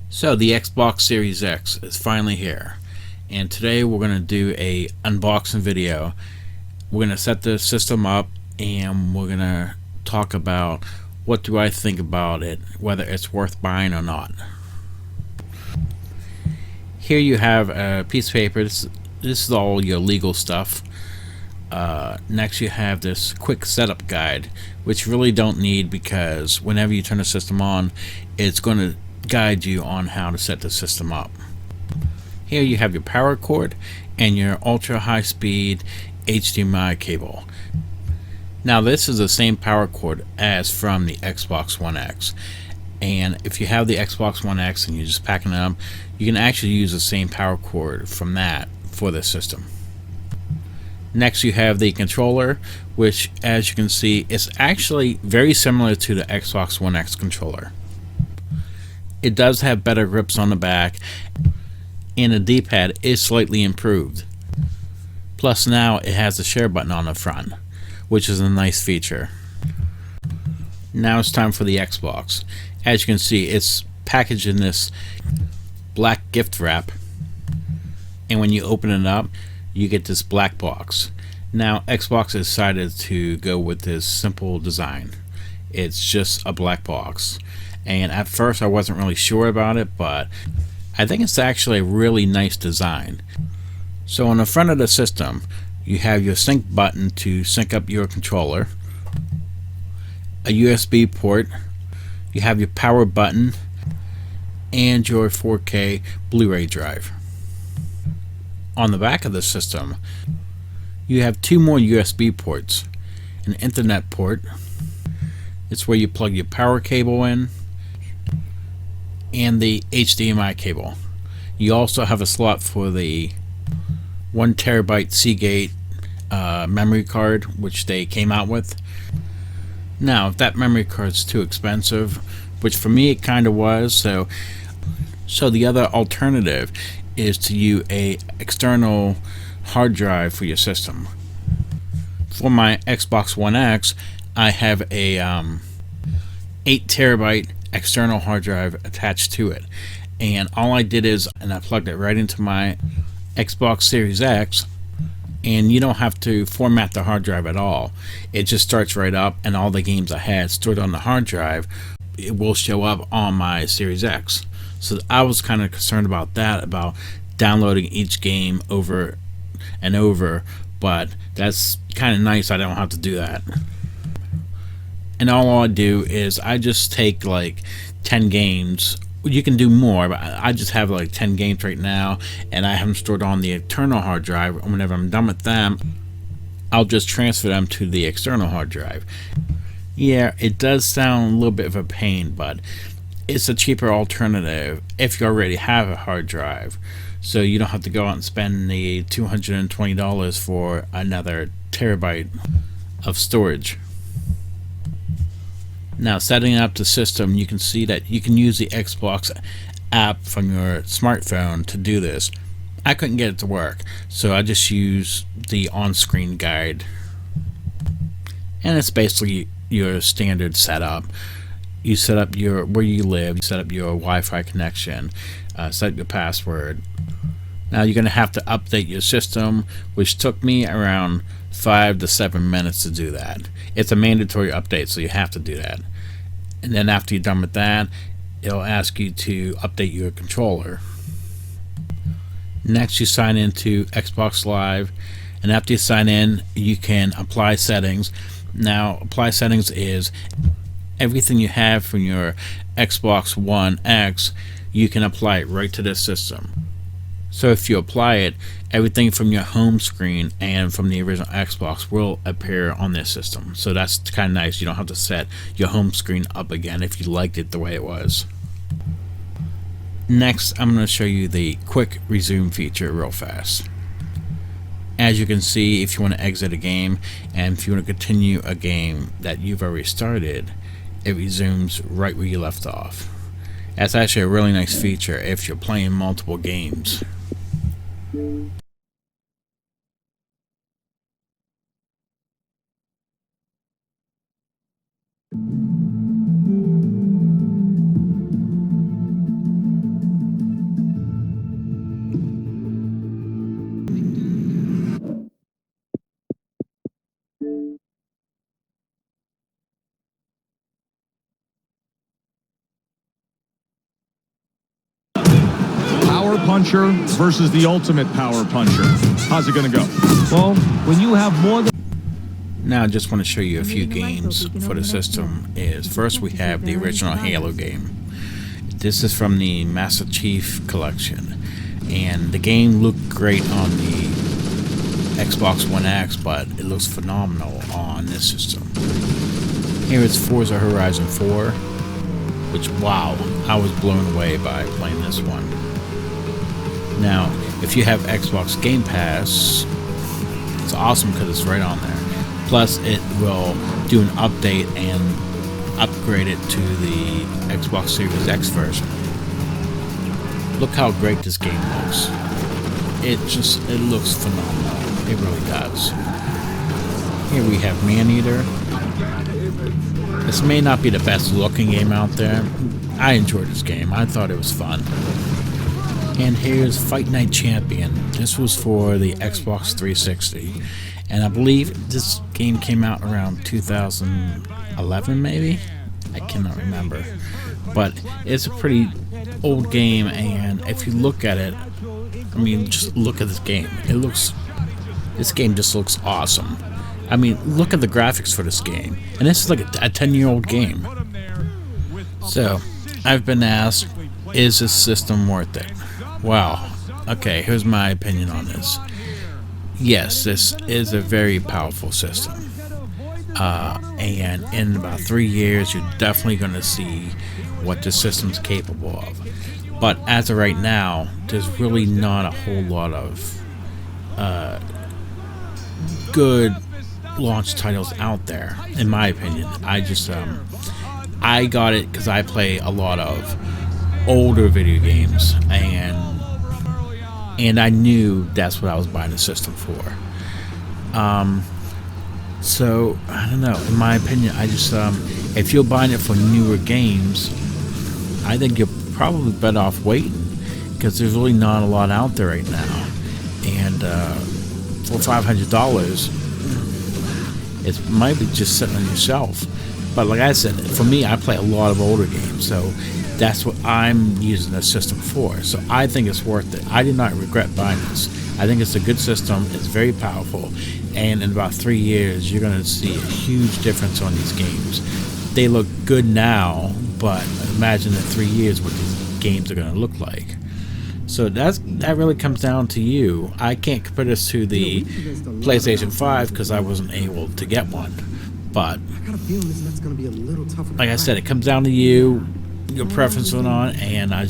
So the Xbox Series X is finally here, and today we're going to do a unboxing video. We're going to set the system up and we're going to talk about what do I think about it, whether it's worth buying or not. Here you have a piece of paper. This is all your legal stuff. Next you have this quick setup guide, which you really don't need because whenever you turn the system on, it's going to guide you on how to set the system up. Here you have your power cord and your ultra high speed HDMI cable. Now this is the same power cord as from the Xbox One X, and if you have the Xbox One X and you're just packing it up, you can actually use the same power cord from that for this system. Next you have the controller, which as you can see is actually very similar to the Xbox One X controller. It does have better grips on the back, and the D-pad is slightly improved. Plus now it has the share button on the front, which is a nice feature. Now it's time for the Xbox. As you can see, it's packaged in this black gift wrap, and when you open it up you get this black box. Now Xbox decided to go with this simple design. It's just a black box, and at first I wasn't really sure about it, but I think it's actually a really nice design. So on the front of the system you have your sync button to sync up your controller, a USB port, you have your power button, and your 4K Blu-ray drive. On the back of the system you have two more USB ports, an Ethernet port, it's where you plug your power cable in, and the HDMI cable. You also have a slot for the 1TB Seagate memory card, which they came out with. Now if that memory card is too expensive, which for me it kind of was, so the other alternative is to use a external hard drive for your system. For my Xbox One X I have a 8TB external hard drive attached to it, and all I did is I plugged it right into my Xbox Series X, and you don't have to format the hard drive at all. It just starts right up, and all the games I had stored on the hard drive, it will show up on my Series X. So I was kind of concerned about that, about downloading each game over and over, but that's kind of nice. I don't have to do that. And all I do is I just take like 10 games. You can do more, but I just have like 10 games right now, and I have them stored on the internal hard drive. Whenever I'm done with them, I'll just transfer them to the external hard drive. Yeah, it does sound a little bit of a pain, but it's a cheaper alternative if you already have a hard drive, so you don't have to go out and spend the $220 for another terabyte of storage. Now setting up the system, you can see that you can use the Xbox app from your smartphone to do this. I couldn't get it to work, so I just use the on-screen guide, and it's basically your standard setup. You set up where you live, you set up your Wi-Fi connection, set up your password. Now you're going to have to update your system, which took me around 5 to 7 minutes to do that. It's a mandatory update, so you have to do that. And then after you're done with that, it'll ask you to update your controller. Next you sign into Xbox Live, and after you sign in you can apply settings. Now apply settings is everything you have from your Xbox One X, you can apply it right to this system. So if you apply it, everything from your home screen and from the original Xbox will appear on this system. So that's kind of nice. You don't have to set your home screen up again if you liked it the way it was. Next, I'm going to show you the quick resume feature real fast. As you can see, if you want to exit a game and if you want to continue a game that you've already started, it resumes right where you left off. That's actually a really nice feature if you're playing multiple games. puncher versus the ultimate power puncher. How's it gonna go? Well, when you have more than... Now I just want to show you a few games for the system. First we have the original Halo game. This is from the Master Chief Collection, and the game looked great on the Xbox One X, but it looks phenomenal on this system. Here is Forza Horizon 4, which, wow, I was blown away by playing this one. Now, if you have Xbox Game Pass, it's awesome because it's right on there. Plus, it will do an update and upgrade it to the Xbox Series X version. Look how great this game looks. It looks phenomenal. It really does. Here we have Maneater. This may not be the best looking game out there. I enjoyed this game. I thought it was fun. And here's Fight Night Champion. This was for the Xbox 360. And I believe this game came out around 2011 maybe? I cannot remember. But it's a pretty old game, and if you look at it, I mean, just look at this game. This game just looks awesome. I mean, look at the graphics for this game. And this is like a 10-year-old game. So, I've been asked, is this system worth it? Wow. Okay, here's my opinion on this. Yes, this is a very powerful system. And in about 3 years, you're definitely going to see what the system's capable of. But as of right now, there's really not a whole lot of good launch titles out there, in my opinion. I got it because I play a lot of older video games, and I knew that's what I was buying the system for. So I don't know. In my opinion, if you're buying it for newer games, I think you're probably better off waiting, because there's really not a lot out there right now. And for $500, it might be just sitting on your shelf. But like I said, for me, I play a lot of older games, so that's what I'm using the system for. So I think it's worth it. I did not regret buying this. I think it's a good system. It's very powerful, and in about 3 years, you're going to see a huge difference on these games. They look good now, but imagine in 3 years what these games are going to look like. So that really comes down to you. I can't compare this to the PlayStation 5 because I wasn't able to get one. But like I said, it comes down to you, your preference on it, and I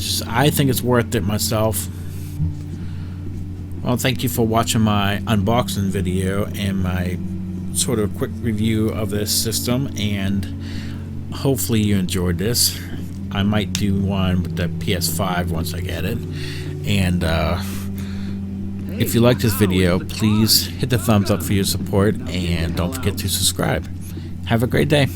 think it's worth it myself. Well, thank you for watching my unboxing video and my sort of quick review of this system, and hopefully you enjoyed this. I might do one with the PS5 once I get it. And if you like this video, please hit the thumbs up for your support, and don't forget to subscribe. Have a great day.